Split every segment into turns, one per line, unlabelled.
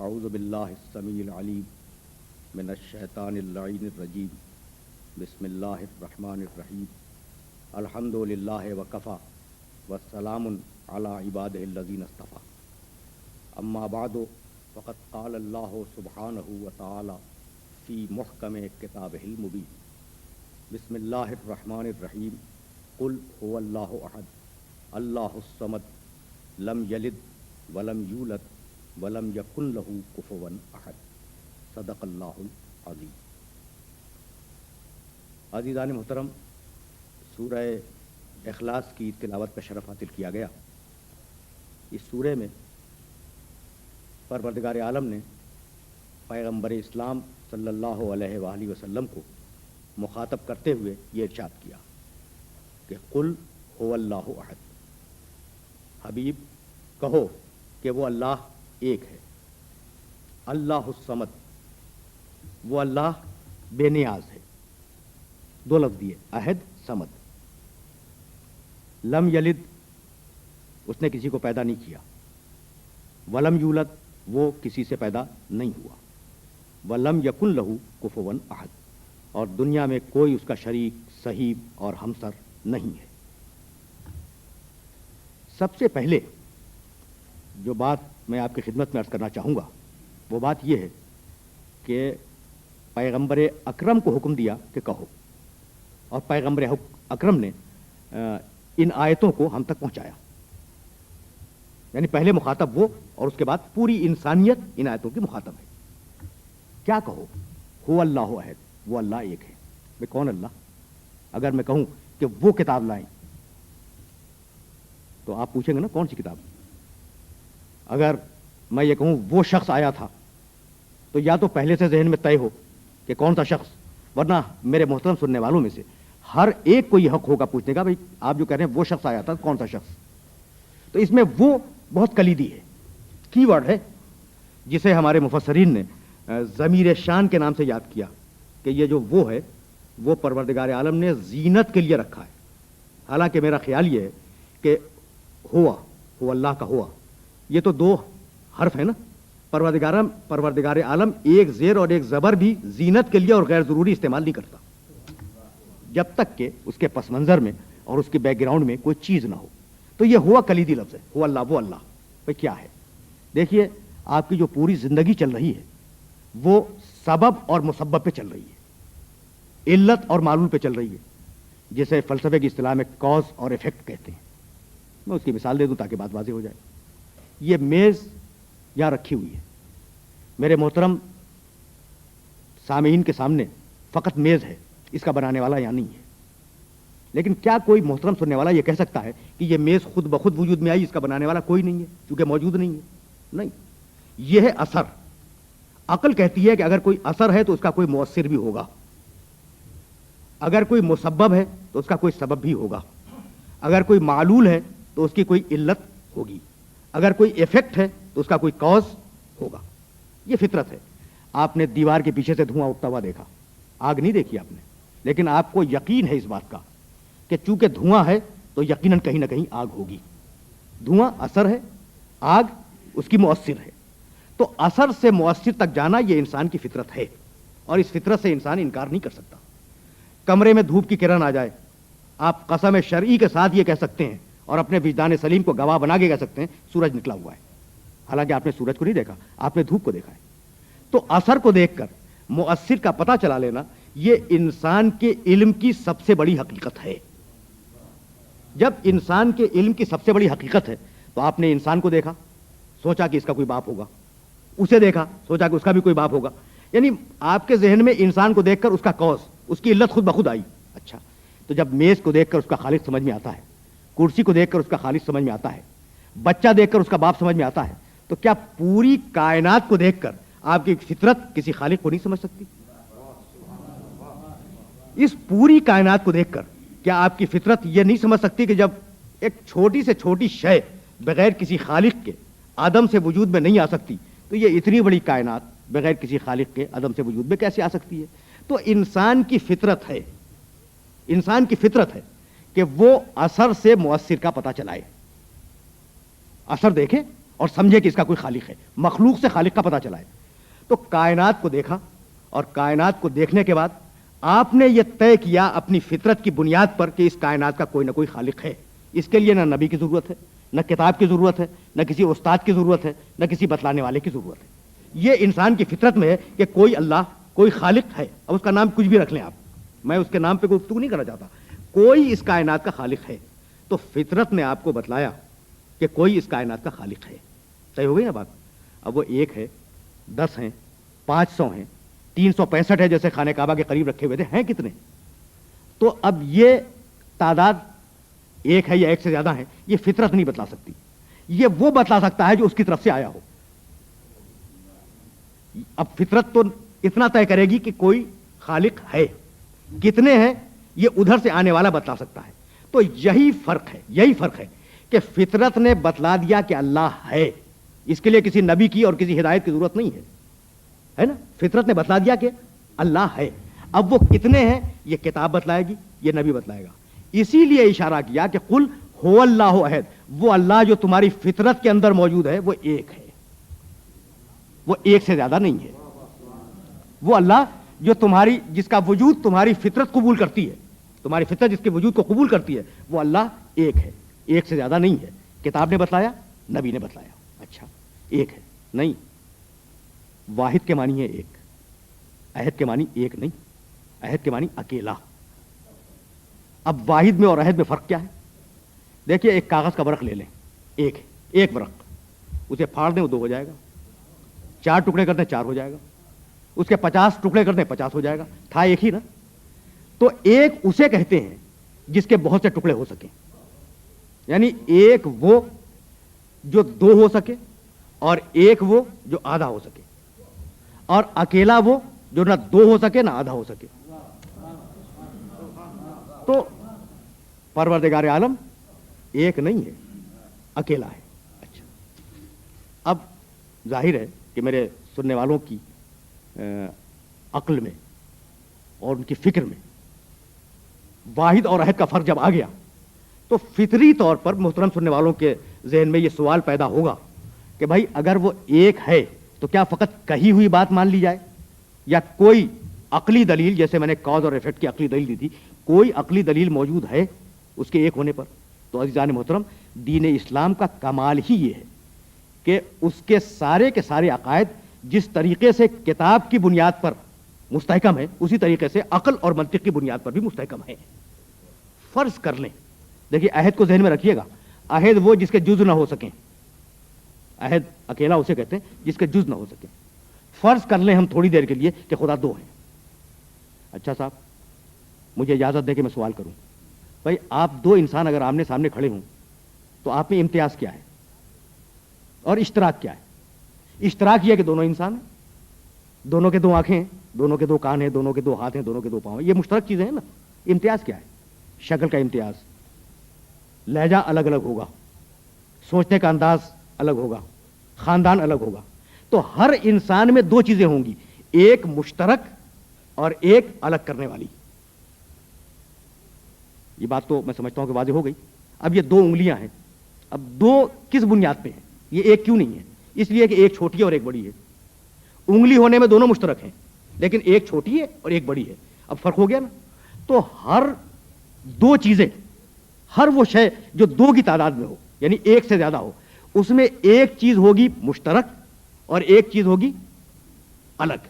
اعوذ باللہ السمیع العلیم من الشیطان اللعین الرجیم بسم اللہ الرحمن الرحیم الحمد للہ وکفی والسلام علی عبادہ الذین اصطفی اما بعد فقد قال اللہ سبحانہ وتعالی فی محکم کتابہ المبین بسم اللہ الرحمن الرحیم قل هو اللہ احد اللہ الصمد لم یلد ولم یولد ولم یکن لہ کفوا احد صدق اللہ العظیم۔ عزیزان محترم، سورہ اخلاص کی تلاوت کا شرف حاصل کیا گیا۔ اس سورہ میں پروردگار عالم نے پیغمبر اسلام صلی اللہ علیہ وآلہ وسلم کو مخاطب کرتے ہوئے یہ ارشاد کیا کہ قل هو اللہ احد، حبیب کہو کہ وہ اللہ ایک ہے، اللہ الصمد، وہ اللہ بے نیاز ہے۔ دو لفظ دیے، احد صمد۔ لم یلد، اس نے کسی کو پیدا نہیں کیا، ولم یولد، وہ کسی سے پیدا نہیں ہوا، ولم یکن لہ کفوا احد، اور دنیا میں کوئی اس کا شریک، صحیب اور ہمسر نہیں ہے۔ سب سے پہلے جو بات میں آپ کی خدمت میں عرض کرنا چاہوں گا وہ بات یہ ہے کہ پیغمبر اکرم کو حکم دیا کہ کہو، اور پیغمبر اکرم نے ان آیتوں کو ہم تک پہنچایا، یعنی پہلے مخاطب وہ اور اس کے بعد پوری انسانیت ان آیتوں کی مخاطب ہے۔ کیا کہو؟ هو اللہ احد، وہ اللہ ایک ہے۔ میں کون اللہ؟ اگر میں کہوں کہ وہ کتاب لائیں تو آپ پوچھیں گے نا کون سی کتاب؟ اگر میں یہ کہوں وہ شخص آیا تھا تو یا تو پہلے سے ذہن میں طے ہو کہ کون سا شخص، ورنہ میرے محترم سننے والوں میں سے ہر ایک کو یہ حق ہوگا پوچھنے کا، بھائی آپ جو کہہ رہے ہیں وہ شخص آیا تھا، کون سا شخص؟ تو اس میں وہ بہت کلیدی ہے، کی ورڈ ہے، جسے ہمارے مفسرین نے ضمیر شان کے نام سے یاد کیا کہ یہ جو وہ ہے وہ پروردگار عالم نے زینت کے لیے رکھا ہے۔ حالانکہ میرا خیال یہ ہے کہ ہوا اللہ کا ہوا، یہ تو دو حرف ہے نا، پروردگار عالم ایک زیر اور ایک زبر بھی زینت کے لیے اور غیر ضروری استعمال نہیں کرتا جب تک کہ اس کے پس منظر میں اور اس کے بیک گراؤنڈ میں کوئی چیز نہ ہو۔ تو یہ ہوا کلیدی لفظ ہے، ہوا اللہ، وہ اللہ بھائی کیا ہے؟ دیکھیے آپ کی جو پوری زندگی چل رہی ہے وہ سبب اور مسبب پہ چل رہی ہے، علت اور معلول پہ چل رہی ہے، جسے فلسفے کی اصطلاح میں کاز اور ایفیکٹ کہتے ہیں۔ میں اس کی مثال دے دوں تاکہ بات واضح ہو جائے۔ یہ میز یہاں رکھی ہوئی ہے، میرے محترم سامعین کے سامنے فقط میز ہے، اس کا بنانے والا یہاں نہیں ہے، لیکن کیا کوئی محترم سننے والا یہ کہہ سکتا ہے کہ یہ میز خود بخود وجود میں آئی، اس کا بنانے والا کوئی نہیں ہے کیونکہ موجود نہیں ہے؟ نہیں، یہ ہے اثر۔ عقل کہتی ہے کہ اگر کوئی اثر ہے تو اس کا کوئی مؤثر بھی ہوگا، اگر کوئی مسبب ہے تو اس کا کوئی سبب بھی ہوگا، اگر کوئی معلول ہے تو اس کی کوئی علت ہوگی، اگر کوئی ایفیکٹ ہے تو اس کا کوئی کاز ہوگا۔ یہ فطرت ہے۔ آپ نے دیوار کے پیچھے سے دھواں اٹھتا ہوا دیکھا، آگ نہیں دیکھی آپ نے، لیکن آپ کو یقین ہے اس بات کا کہ چونکہ دھواں ہے تو یقیناً کہیں نہ کہیں آگ ہوگی۔ دھواں اثر ہے، آگ اس کی مؤثر ہے۔ تو اثر سے مؤثر تک جانا یہ انسان کی فطرت ہے، اور اس فطرت سے انسان انکار نہیں کر سکتا۔ کمرے میں دھوپ کی کرن آ جائے، آپ قسم شرعی کے ساتھ یہ کہہ سکتے ہیں اور اپنے وجدان سلیم کو گواہ بنا کے کہہ سکتے ہیں سورج نکلا ہوا ہے، حالانکہ آپ نے سورج کو نہیں دیکھا، آپ نے دھوپ کو دیکھا ہے۔ تو اثر کو دیکھ کر مؤثر کا پتہ چلا لینا یہ انسان کے علم کی سب سے بڑی حقیقت ہے۔ جب انسان کے علم کی سب سے بڑی حقیقت ہے تو آپ نے انسان کو دیکھا، سوچا کہ اس کا کوئی باپ ہوگا، اسے دیکھا، سوچا کہ اس کا بھی کوئی باپ ہوگا، یعنی آپ کے ذہن میں انسان کو دیکھ کر اس کا کاز، اس کی علت خود بخود آئی۔ اچھا، تو جب میز کو دیکھ کر اس کا خالق سمجھ میں آتا ہے، کرسی کو دیکھ کر اس کا خالق سمجھ میں آتا ہے، بچہ دیکھ کر اس کا باپ سمجھ میں آتا ہے، تو کیا پوری کائنات کو دیکھ کر آپ کی فطرت کسی خالق کو نہیں سمجھ سکتی؟ اس پوری کائنات کو دیکھ کر کیا آپ کی فطرت یہ نہیں سمجھ سکتی کہ جب ایک چھوٹی سے چھوٹی شے بغیر کسی خالق کے عدم سے وجود میں نہیں آ سکتی تو یہ اتنی بڑی کائنات بغیر کسی خالق کے عدم سے وجود میں کیسے آ سکتی ہے؟ تو انسان کی فطرت ہے، انسان کی فطرت ہے کہ وہ اثر سے مؤثر کا پتہ چلائے، اثر دیکھے اور سمجھے کہ اس کا کوئی خالق ہے، مخلوق سے خالق کا پتہ چلا ہے. تو کائنات کو دیکھا، اور کائنات کو دیکھنے کے بعد آپ نے یہ طے کیا اپنی فطرت کی بنیاد پر کہ اس کائنات کا کوئی نہ کوئی خالق ہے. اس کے لیے نہ نبی کی ضرورت ہے، نہ کتاب کی ضرورت ہے، نہ کسی استاد کی ضرورت ہے، نہ کسی بتلانے والے کی ضرورت ہے. یہ انسان کی فطرت میں ہے کہ کوئی اللہ، کوئی خالق ہے. اب اس کا نام کچھ بھی رکھ لیں آپ، میں اس کے نام پہ گفتگو نہیں کرنا چاہتا. کوئی اس کائنات کا خالق ہے. تو فطرت نے آپ کو بتلایا کہ کوئی اس کائنات کا خالق ہے. صحیح ہو گئی نا بات؟ اب وہ 1 ہے، 10 ہیں، 500 ہیں، 365 ہے جیسے خانہ کعبہ کے قریب رکھے ہوئے تھے، ہیں کتنے؟ تو اب یہ تعداد 1 ہے یا 1 سے زیادہ ہے، یہ فطرت نہیں بتلا سکتی. یہ وہ بتلا سکتا ہے جو اس کی طرف سے آیا ہو. اب فطرت تو اتنا طے کرے گی کہ کوئی خالق ہے، کتنے ہیں یہ ادھر سے آنے والا بتلا سکتا ہے. تو یہی فرق ہے کہ فطرت نے بتلا دیا کہ اللہ ہے. اس کے لیے کسی نبی کی اور کسی ہدایت کی ضرورت نہیں ہے نا. فطرت نے بتلا دیا کہ اللہ ہے. اب وہ کتنے ہیں یہ کتاب بتلائے گی، یہ نبی بتلائے گا. اسی لیے اشارہ کیا کہ قل هو اللہ احد، وہ اللہ جو تمہاری فطرت کے اندر موجود ہے وہ ایک ہے، وہ ایک سے زیادہ نہیں ہے. وہ اللہ جو تمہاری، جس کا وجود تمہاری فطرت قبول کرتی ہے، تمہاری فطرت جس کے وجود کو قبول کرتی ہے، وہ اللہ ایک ہے، ایک سے زیادہ نہیں ہے. کتاب نے بتلایا، نبی نے بتلایا. اچھا ایک ہے نہیں، واحد کے معنی ہے ایک، احد کے معنی ایک نہیں، احد کے معنی اکیلا. اب واحد میں اور احد میں فرق کیا ہے؟ دیکھیے ایک کاغذ کا ورق لے لیں، ایک ورق، اسے پھاڑ دیں وہ 2 ہو جائے گا، 4 ٹکڑے کر دیں 4 ہو جائے گا، اس کے 50 ٹکڑے کر دیں 50 ہو جائے گا. تھا ایک ہی نا. تو ایک اسے کہتے ہیں جس کے بہت سے ٹکڑے ہو سکیں. یعنی ایک وہ جو 2 ہو سکے، اور ایک وہ جو آدھا ہو سکے، اور اکیلا وہ جو نہ 2 ہو سکے نہ آدھا ہو سکے. تو پروردگار عالم ایک نہیں ہے، اکیلا ہے. اچھا اب ظاہر ہے کہ میرے سننے والوں کی عقل میں اور ان کی فکر میں واحد اور احد کا فرق جب آ گیا تو فطری طور پر محترم سننے والوں کے ذہن میں یہ سوال پیدا ہوگا کہ بھائی اگر وہ ایک ہے تو کیا فقط کہی ہوئی بات مان لی جائے، یا کوئی عقلی دلیل، جیسے میں نے کاز اور ایفیکٹ کی عقلی دلیل دی تھی، کوئی عقلی دلیل موجود ہے اس کے ایک ہونے پر؟ تو عزیزان محترم، دین اسلام کا کمال ہی یہ ہے کہ اس کے سارے عقائد جس طریقے سے کتاب کی بنیاد پر مستحکم ہے، اسی طریقے سے عقل اور منطق کی بنیاد پر بھی مستحکم ہے. فرض کر لیں، دیکھیے عہد کو ذہن میں رکھیے گا، عہد وہ جس کے جز نہ ہو سکیں، عہد اکیلا اسے کہتے ہیں جس کے جز نہ ہو سکیں. فرض کر لیں ہم تھوڑی دیر کے لیے کہ خدا 2 ہیں. اچھا صاحب مجھے اجازت دے کہ میں سوال کروں. بھائی آپ 2 انسان اگر آمنے سامنے کھڑے ہوں تو آپ میں امتیاز کیا ہے اور اشتراک کیا ہے؟ اشتراک یہ کہ دونوں انسان ہیں، دونوں کے 2 آنکھیں ہیں، دونوں کے 2 کان ہیں، دونوں کے 2 ہاتھ ہیں، دونوں کے 2 پاؤں ہیں. یہ مشترک چیزیں ہیں نا. امتیاز کیا ہے؟ شکل کا امتیاز، لہجہ الگ الگ ہوگا، سوچنے کا انداز الگ ہوگا، خاندان الگ ہوگا. تو ہر انسان میں 2 چیزیں ہوں گی، ایک مشترک اور ایک الگ کرنے والی. یہ بات تو میں سمجھتا ہوں کہ واضح ہو گئی. اب یہ 2 انگلیاں ہیں، اب 2 کس بنیاد پہ ہیں؟ یہ ایک کیوں نہیں ہے؟ اس لیے کہ ایک چھوٹی ہے اور ایک بڑی ہے. انگلی ہونے میں دونوں مشترک ہیں لیکن ایک چھوٹی ہے اور ایک بڑی ہے. اب فرق ہو گیا نا. تو ہر 2 چیزیں، ہر وہ شے جو 2 کی تعداد میں ہو، یعنی ایک سے زیادہ ہو، اس میں ایک چیز ہوگی مشترک اور ایک چیز ہوگی الگ.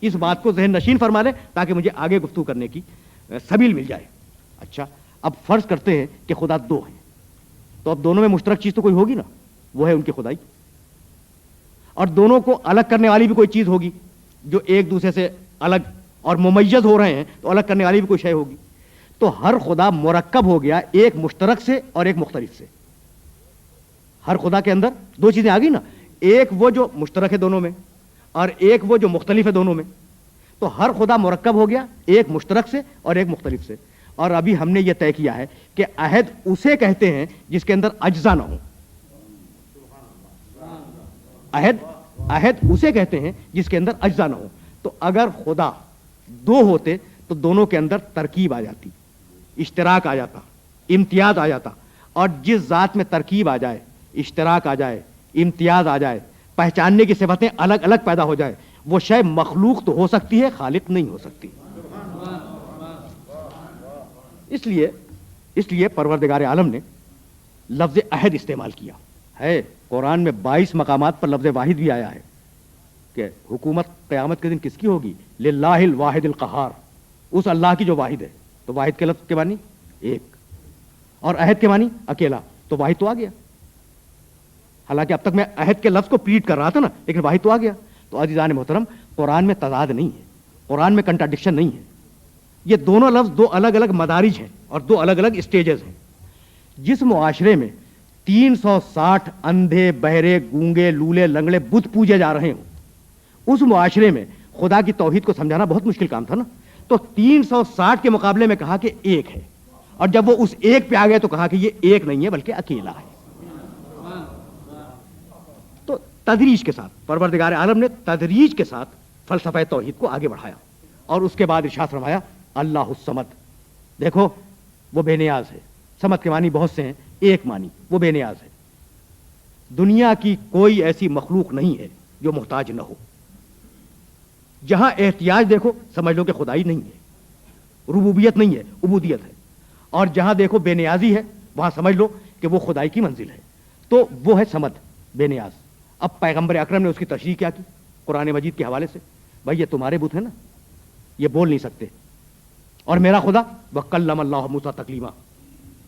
اس بات کو ذہن نشین فرما لیں تاکہ مجھے آگے گفتگو کرنے کی سبیل مل جائے. اچھا اب فرض کرتے ہیں کہ خدا 2 ہیں، تو اب دونوں میں مشترک چیز تو کوئی ہوگی نا، وہ ہے ان کی خدائی. اور دونوں کو الگ کرنے والی بھی کوئی چیز ہوگی، جو ایک دوسرے سے الگ اور ممیز ہو رہے ہیں تو الگ کرنے والی بھی کوئی شے ہوگی. تو ہر خدا مرکب ہو گیا ایک مشترک سے اور ایک مختلف سے. ہر خدا کے اندر 2 چیزیں آ گئی نا، ایک وہ جو مشترک ہے دونوں میں اور ایک وہ جو مختلف ہے دونوں میں. تو ہر خدا مرکب ہو گیا ایک مشترک سے اور ایک مختلف سے. اور ابھی ہم نے یہ طے کیا ہے کہ عہد اسے کہتے ہیں جس کے اندر اجزا نہ ہو. عہد اسے کہتے ہیں جس کے اندر اجزا نہ ہو. تو اگر خدا 2 ہوتے تو دونوں کے اندر ترکیب آ جاتی، اشتراک آ جاتا، امتیاز آ جاتا. اور جس ذات میں ترکیب آ جائے، اشتراک آ جائے، امتیاز آ جائے, پہچاننے کی صفتیں الگ الگ پیدا ہو جائے, وہ شے مخلوق تو ہو سکتی ہے, خالق نہیں ہو سکتی. اس لیے پروردگار عالم نے لفظ عہد استعمال کیا ہے. قرآن میں 22 مقامات پر لفظ واحد بھی آیا ہے کہ حکومت قیامت کے دن کس کی ہوگی؟ للہ الواحد القہار, اس اللہ کی جو واحد ہے. تو واحد کے لفظ کے معنی ایک, اور عہد کے معنی اکیلا. تو واحد تو آ گیا. حالانکہ اب تک میں عہد کے لفظ کو پلیٹ کر رہا تھا نا, لیکن واحد تو آ گیا. تو عزیزان محترم, قرآن میں تضاد نہیں ہے, قرآن میں کنٹراڈکشن نہیں ہے. یہ دونوں لفظ دو الگ الگ مدارج ہیں اور دو الگ الگ اسٹیجز ہیں. جس معاشرے میں 360 اندھے, بہرے, گونگے, لولے, لنگڑے بت پوجے جا رہے ہوں, اس معاشرے میں خدا کی توحید کو سمجھانا بہت مشکل کام تھا نا. تو 360 کے مقابلے میں کہا کہ ایک ہے, اور جب وہ اس ایک پہ آ گئے تو کہا کہ یہ ایک نہیں ہے بلکہ اکیلا ہے. تو تدریج کے ساتھ پروردگار عالم نے تدریج کے ساتھ فلسفہ توحید کو آگے بڑھایا, اور اس کے بعد ارشاد فرمایا اللہ الصمد. دیکھو وہ بے نیاز ہے. صمد کے معنی بہت سے ہیں, ایک معنی وہ بے نیاز ہے. دنیا کی کوئی ایسی مخلوق نہیں ہے جو محتاج نہ ہو. جہاں احتیاج دیکھو سمجھ لو کہ خدائی نہیں ہے, ربوبیت نہیں ہے, عبودیت ہے. اور جہاں دیکھو بے نیازی ہے وہاں سمجھ لو کہ وہ خدائی کی منزل ہے. تو وہ ہے صمد, بے نیاز. اب پیغمبر اکرم نے اس کی تشریح کیا کی قرآن مجید کے حوالے سے. بھائی یہ تمہارے بت ہیں نا, یہ بول نہیں سکتے, اور میرا خدا وَكَلَّمَ اللَّهُ مُوسَىٰ تَكْلِيمًا,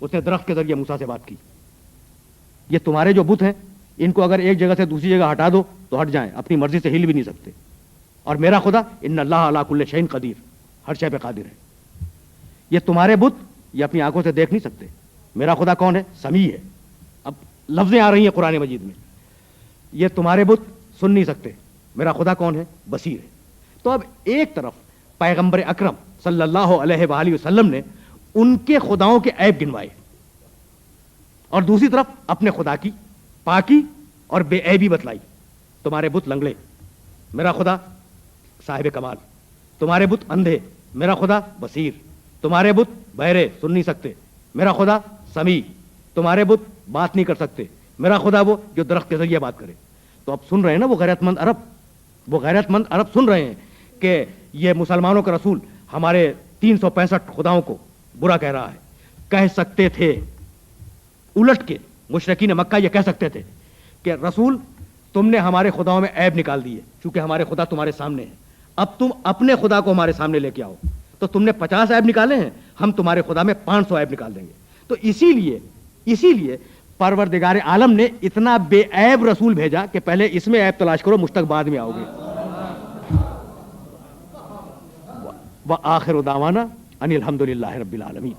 اس نے درخت کے ذریعے موسیٰ سے بات کی. یہ تمہارے جو بت ہیں ان کو اگر ایک جگہ سے دوسری جگہ ہٹا دو تو ہٹ جائیں, اپنی مرضی سے ہل بھی نہیں سکتے. اور میرا خدا ان اللہ علی کل شیء قدیر, ہر شے پہ قادر ہے. یہ تمہارے بت یہ اپنی آنکھوں سے دیکھ نہیں سکتے. میرا خدا کون ہے؟ سمیع ہے. اب لفظیں آ رہی ہیں قرآن مجید میں. یہ تمہارے بت سن نہیں سکتے. میرا خدا کون ہے؟ بصیر ہے. تو اب ایک طرف پیغمبر اکرم صلی اللہ علیہ وآلہ وسلم نے ان کے خداؤں کے عیب گنوائے, اور دوسری طرف اپنے خدا کی پاکی اور بے عیبی بتلائی. تمہارے بت لنگڑے, میرا خدا صاحب کمال. تمہارے بت اندھے, میرا خدا بصیر. تمہارے بت بہرے, سن نہیں سکتے, میرا خدا سمیع. تمہارے بت بات نہیں کر سکتے, میرا خدا وہ جو درخت کے ذریعے بات کرے. تو اب سن رہے ہیں نا وہ غیرت مند عرب سن رہے ہیں کہ یہ مسلمانوں کا رسول ہمارے 365 خداؤں کو برا کہہ رہا ہے. کہہ سکتے تھے الٹ کے, مشرکین مکہ یہ کہہ سکتے تھے کہ رسول تم نے ہمارے خداؤں میں عیب نکال دیے, چونکہ ہمارے خدا تمہارے سامنے ہیں, اب تم اپنے خدا کو ہمارے سامنے لے کے آؤ. تو تم نے 50 عیب نکالے ہیں, ہم تمہارے خدا میں 500 عیب نکال دیں گے. تو اسی لیے پروردگار عالم نے اتنا بے عیب رسول بھیجا کہ پہلے اس میں عیب تلاش کرو, مجھ تک بعد میں آؤ گے. وآخر دعوانا ان الحمد للہ رب العالمین.